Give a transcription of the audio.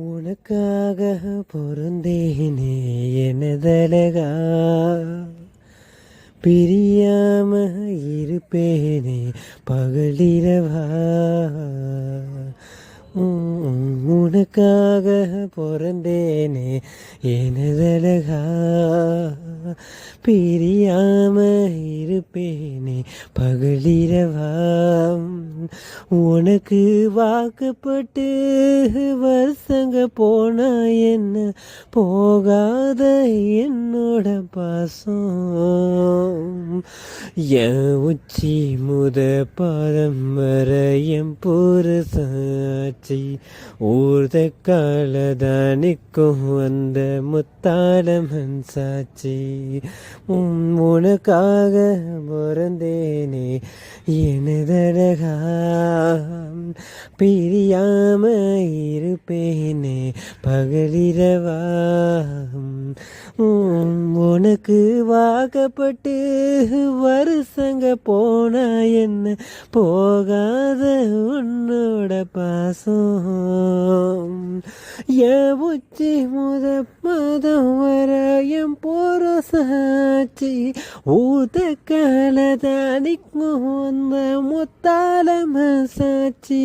உனக்காக பொருந்தேனே எனதழகா, பிரியாம இருப்பேனே பகலிரவா. உனக்காக பொறந்தேனே எனதழகா, பிரியாம இருப்பேனே பகலிரவா. உனக்கு வாக்கப்பட்டு வருஷங்க போனா என்ன போகாத என்னோட பாசம். என் உச்சி முத பாதம் வர என் புருசாச்சி ஊர்த காலதானிக்கும் அந்த முத்தாளமன் சாட்சி. உனக்காக பிறந்தேனே எனதழகா, பிரியாம இருப்பேனே பகலிரவா. உனக்கு வாக்கப்பட்டு வருஷங்க போனா என்ன போகாத உன்னோட பாசம். என் உச்சி முத மதம் வர என் போற சாட்சி ஊத காலதானிக்கும் அந்த முத்தாளம சாட்சி.